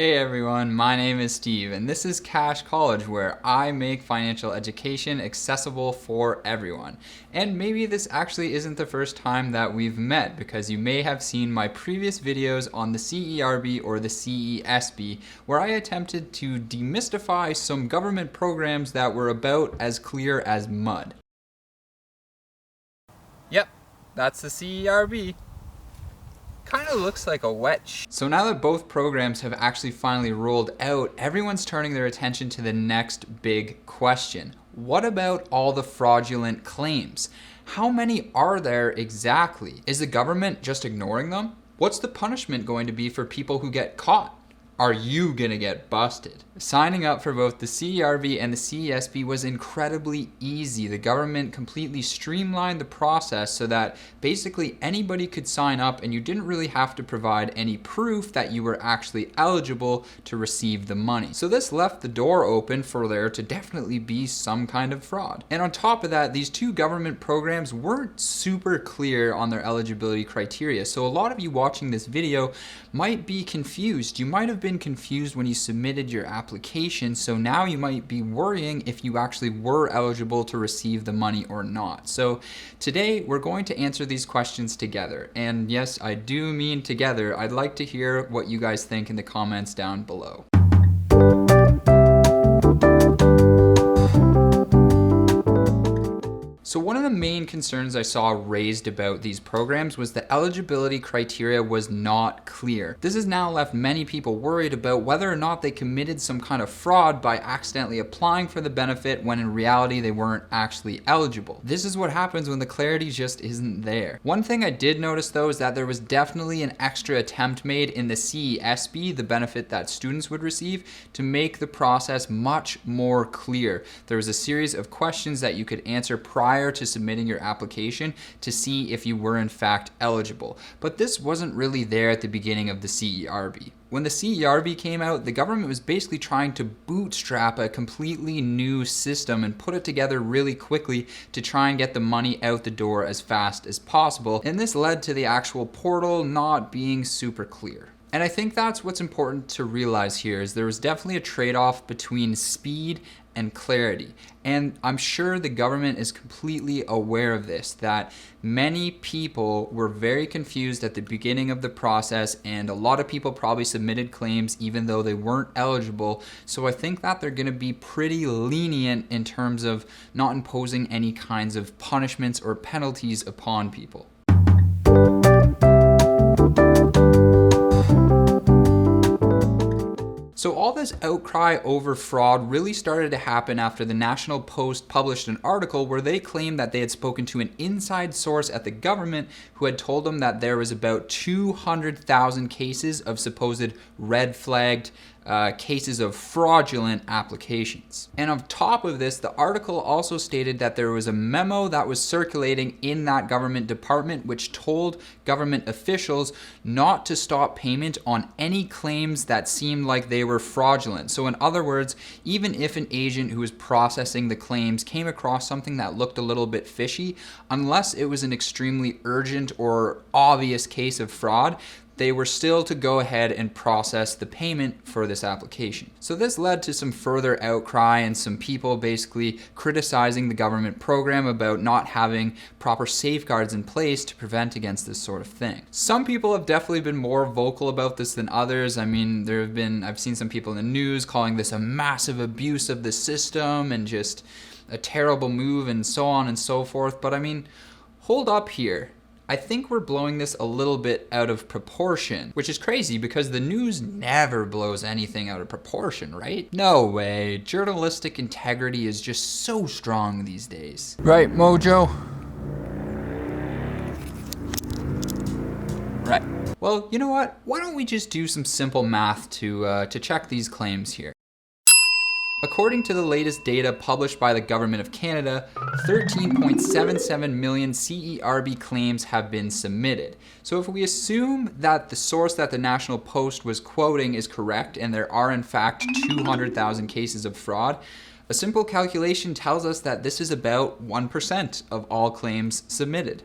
Hey everyone, my name is Steve and this is Cash College, where I make financial education accessible for everyone. And maybe this actually isn't the first time that we've met, because you may have seen my previous videos on the CERB or the CESB, where I attempted to demystify some government programs that were about as clear as mud. Yep, that's the CERB. Kind of looks like a wet So now that both programs have actually finally rolled out, everyone's turning their attention to the next big question. What about all the fraudulent claims? How many are there exactly? Is the government just ignoring them? What's the punishment going to be for people who get caught? Are you gonna get busted? Signing up for both the CERB and the CESB was incredibly easy. The government completely streamlined the process so that basically anybody could sign up and you didn't really have to provide any proof that you were actually eligible to receive the money. So this left the door open for there to definitely be some kind of fraud. And on top of that, these two government programs weren't super clear on their eligibility criteria. So a lot of you watching this video might be confused. You might have been confused when you submitted your application, so now you might be worrying if you actually were eligible to receive the money or not. So today we're going to answer these questions together. And yes, I do mean together. I'd like to hear what you guys think in the comments down below. So one of the main concerns I saw raised about these programs was the eligibility criteria was not clear. This has now left many people worried about whether or not they committed some kind of fraud by accidentally applying for the benefit when in reality they weren't actually eligible. This is what happens when the clarity just isn't there. One thing I did notice though is that there was definitely an extra attempt made in the CESB, the benefit that students would receive, to make the process much more clear. There was a series of questions that you could answer prior to submitting your application to see if you were in fact eligible. But this wasn't really there at the beginning of the CERB. When the CERB came out, the government was basically trying to bootstrap a completely new system and put it together really quickly to try and get the money out the door as fast as possible. And this led to the actual portal not being super clear. And I think that's what's important to realize here, is there was definitely a trade-off between speed and clarity. And I'm sure the government is completely aware of this, that many people were very confused at the beginning of the process, and a lot of people probably submitted claims even though they weren't eligible. So I think that they're gonna be pretty lenient in terms of not imposing any kinds of punishments or penalties upon people. So all this outcry over fraud really started to happen after the National Post published an article where they claimed that they had spoken to an inside source at the government who had told them that there was about 200,000 cases of supposed red flagged cases of fraudulent applications. And on top of this, the article also stated that there was a memo that was circulating in that government department which told government officials not to stop payment on any claims that seemed like they were fraudulent. So in other words, even if an agent who was processing the claims came across something that looked a little bit fishy, unless it was an extremely urgent or obvious case of fraud, they were still to go ahead and process the payment for this application. So this led to some further outcry and some people basically criticizing the government program about not having proper safeguards in place to prevent against this sort of thing. Some people have definitely been more vocal about this than others. I mean, I've seen some people in the news calling this a massive abuse of the system and just a terrible move and so on and so forth. But I mean, hold up here. I think we're blowing this a little bit out of proportion, which is crazy because the news never blows anything out of proportion, right? No way. Journalistic integrity is just so strong these days. Right, Mojo? Right. Well, you know what? Why don't we just do some simple math to check these claims here. According to the latest data published by the Government of Canada, 13.77 million CERB claims have been submitted. So if we assume that the source that the National Post was quoting is correct and there are in fact 200,000 cases of fraud, a simple calculation tells us that this is about 1% of all claims submitted.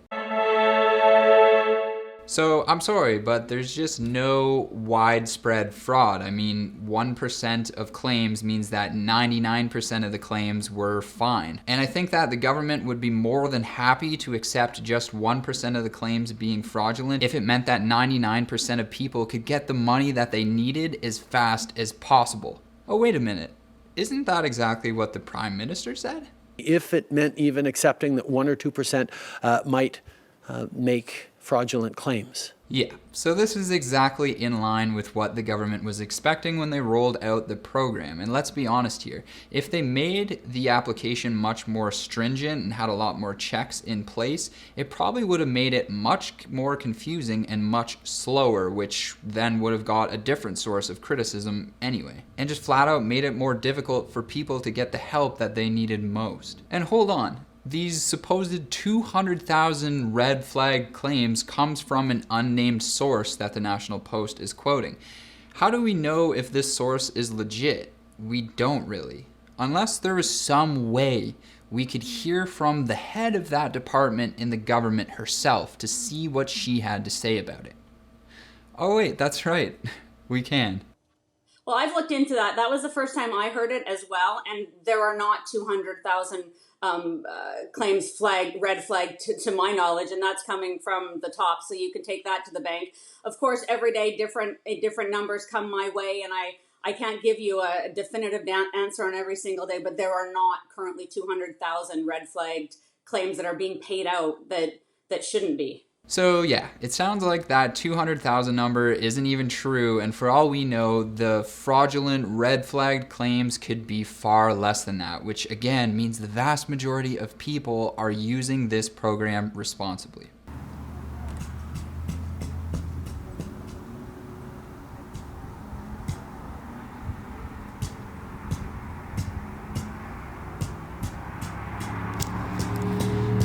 So I'm sorry, but there's just no widespread fraud. I mean, 1% of claims means that 99% of the claims were fine. And I think that the government would be more than happy to accept just 1% of the claims being fraudulent if it meant that 99% of people could get the money that they needed as fast as possible. Oh, wait a minute. Isn't that exactly what the Prime Minister said? If it meant even accepting that 1 or 2% might make fraudulent claims. Yeah, so this is exactly in line with what the government was expecting when they rolled out the program. And let's be honest here, if they made the application much more stringent and had a lot more checks in place, it probably would have made it much more confusing and much slower, which then would have got a different source of criticism anyway. And just flat out made it more difficult for people to get the help that they needed most. And hold on. These supposed 200,000 red flag claims comes from an unnamed source that the National Post is quoting. How do we know if this source is legit? We don't really. Unless there is some way we could hear from the head of that department in the government herself to see what she had to say about it. Oh wait, that's right. We can. Well, I've looked into that. That was the first time I heard it as well. And there are not 200,000 claims red flag to my knowledge. And that's coming from the top. So you can take that to the bank. Of course, every day different numbers come my way. And I can't give you a definitive answer on every single day. But there are not currently 200,000 red flagged claims that are being paid out that shouldn't be. So yeah, it sounds like that 200,000 number isn't even true, and for all we know, the fraudulent red flagged claims could be far less than that, which again means the vast majority of people are using this program responsibly.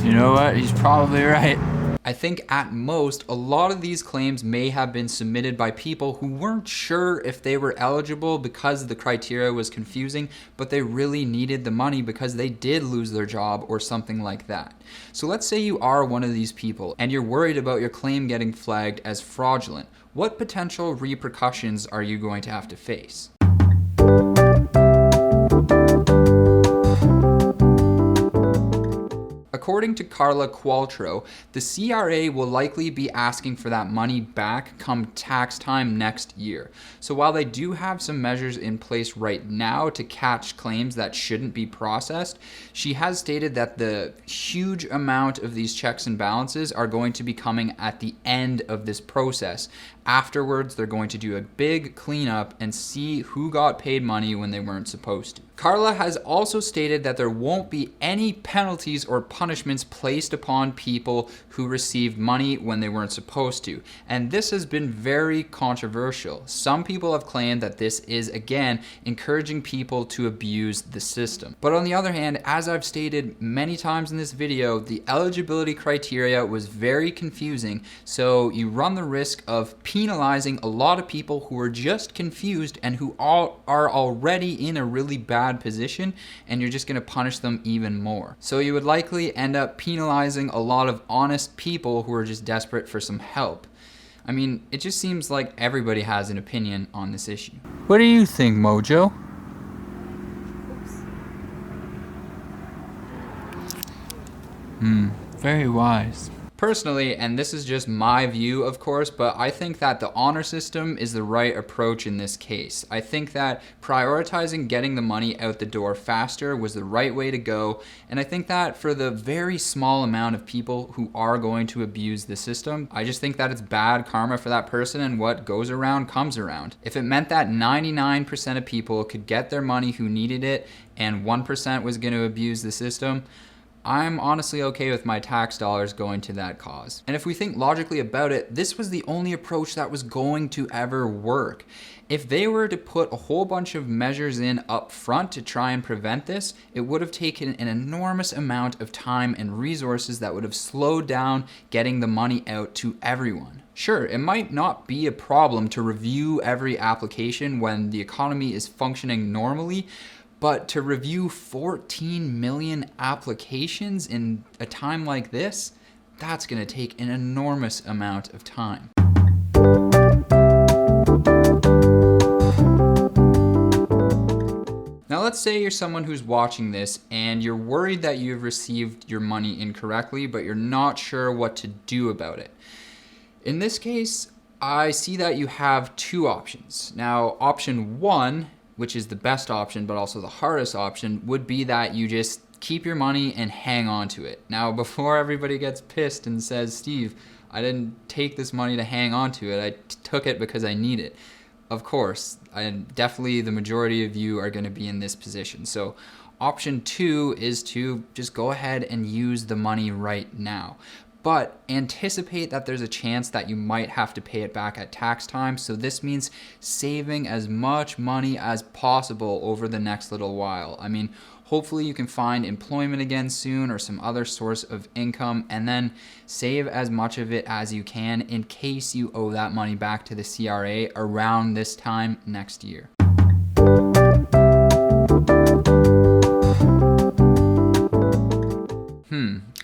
You know what? He's probably right. I think at most, a lot of these claims may have been submitted by people who weren't sure if they were eligible because the criteria was confusing, but they really needed the money because they did lose their job or something like that. So let's say you are one of these people and you're worried about your claim getting flagged as fraudulent. What potential repercussions are you going to have to face? According to Carla Qualtrough, the CRA will likely be asking for that money back come tax time next year. So while they do have some measures in place right now to catch claims that shouldn't be processed, she has stated that the huge amount of these checks and balances are going to be coming at the end of this process. Afterwards, they're going to do a big cleanup and see who got paid money when they weren't supposed to. Carla has also stated that there won't be any penalties or punishments placed upon people who received money when they weren't supposed to. And this has been very controversial. Some people have claimed that this is, again, encouraging people to abuse the system. But on the other hand, as I've stated many times in this video, the eligibility criteria was very confusing. So you run the risk of penalizing a lot of people who are just confused and who are already in a really bad position, and you're just going to punish them even more. So you would likely end up penalizing a lot of honest people who are just desperate for some help. I mean, it just seems like everybody has an opinion on this issue. What do you think, Mojo? Very wise. Personally, and this is just my view, of course, but I think that the honor system is the right approach in this case. I think that prioritizing getting the money out the door faster was the right way to go, and I think that for the very small amount of people who are going to abuse the system, I just think that it's bad karma for that person, and what goes around comes around. If it meant that 99% of people could get their money who needed it, and 1% was going to abuse the system, I'm honestly okay with my tax dollars going to that cause. And if we think logically about it, this was the only approach that was going to ever work. If they were to put a whole bunch of measures in up front to try and prevent this, it would have taken an enormous amount of time and resources that would have slowed down getting the money out to everyone. Sure, it might not be a problem to review every application when the economy is functioning normally, but to review 14 million applications in a time like this, That's going to take an enormous amount of time. Now let's say you're someone who's watching this and you're worried that you've received your money incorrectly, but you're not sure what to do about it. In this case, I see that you have two options. Now, option one, which is the best option, but also the hardest option, would be that you just keep your money and hang on to it. Now, before everybody gets pissed and says, Steve, I didn't take this money to hang on to it. I took it because I need it. Of course, definitely the majority of you are going to be in this position. So option two is to just go ahead and use the money right now. But anticipate that there's a chance that you might have to pay it back at tax time. So this means saving as much money as possible over the next little while. I mean, hopefully you can find employment again soon or some other source of income, and then save as much of it as you can in case you owe that money back to the CRA around this time next year.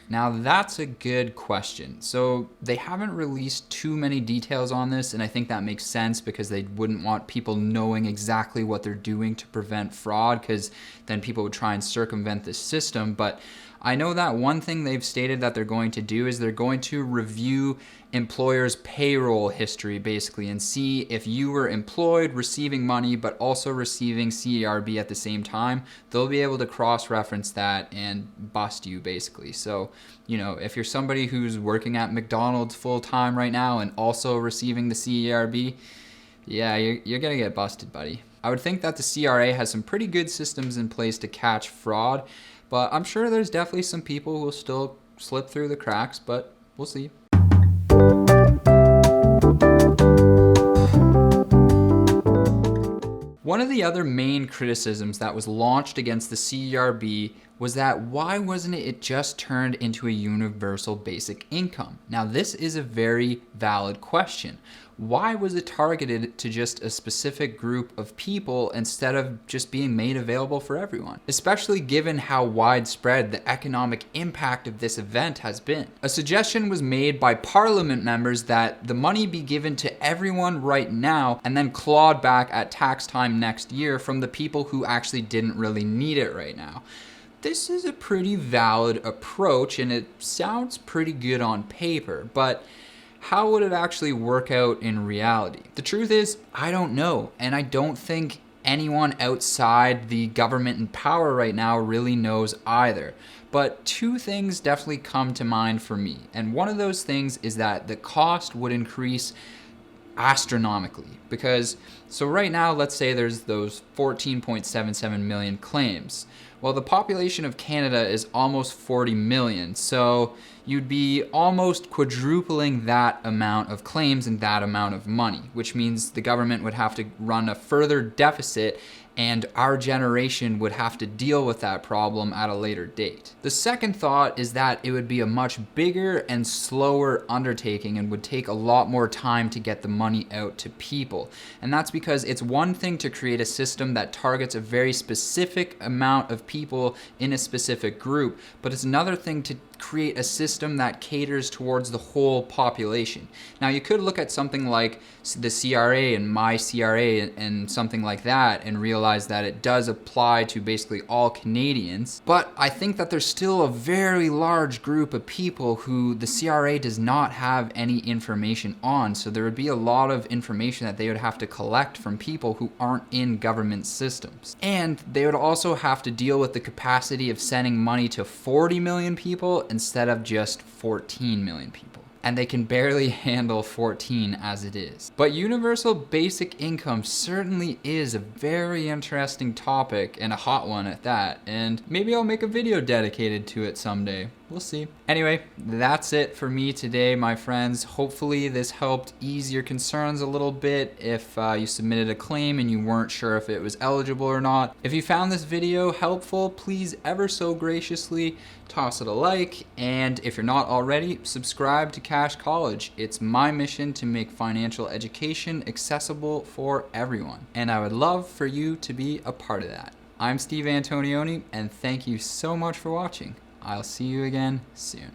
Now that's a good question. So they haven't released too many details on this, and I think that makes sense because they wouldn't want people knowing exactly what they're doing to prevent fraud, because then people would try and circumvent this system. But I know that one thing they've stated that they're going to do is they're going to review employers' payroll history basically and see if you were employed, receiving money, but also receiving CERB at the same time. They'll be able to cross-reference that and bust you basically. So, you know, if you're somebody who's working at McDonald's full-time right now and also receiving the CERB, yeah, you're gonna get busted, buddy. I would think that the CRA has some pretty good systems in place to catch fraud, but I'm sure there's definitely some people who will still slip through the cracks, but we'll see. One of the other main criticisms that was launched against the CERB was that why wasn't it just turned into a universal basic income? Now this is a very valid question. Why was it targeted to just a specific group of people instead of just being made available for everyone? Especially given how widespread the economic impact of this event has been. A suggestion was made by Parliament members that the money be given to everyone right now and then clawed back at tax time next year from the people who actually didn't really need it right now. This is a pretty valid approach and it sounds pretty good on paper, but how would it actually work out in reality? The truth is, I don't know, and I don't think anyone outside the government in power right now really knows either. But two things definitely come to mind for me, and one of those things is that the cost would increase astronomically, because so right now, let's say there's those 14.77 million claims. Well, the population of Canada is almost 40 million, so you'd be almost quadrupling that amount of claims and that amount of money, which means the government would have to run a further deficit and our generation would have to deal with that problem at a later date. The second thought is that it would be a much bigger and slower undertaking and would take a lot more time to get the money out to people. And that's because it's one thing to create a system that targets a very specific amount of people in a specific group, but it's another thing to create a system that caters towards the whole population. Now you could look at something like the CRA and my CRA and something like that and realize that it does apply to basically all Canadians, but I think that there's still a very large group of people who the CRA does not have any information on, so there would be a lot of information that they would have to collect from people who aren't in government systems. And they would also have to deal with the capacity of sending money to 40 million people instead of just 14 million people. And they can barely handle 14 as it is. But universal basic income certainly is a very interesting topic and a hot one at that. And maybe I'll make a video dedicated to it someday. We'll see. Anyway, that's it for me today, my friends. Hopefully this helped ease your concerns a little bit if you submitted a claim and you weren't sure if it was eligible or not. If you found this video helpful, please ever so graciously toss it a like. And if you're not already, subscribe to Cash College. It's my mission to make financial education accessible for everyone. And I would love for you to be a part of that. I'm Steve Antonioni, and thank you so much for watching. I'll see you again soon.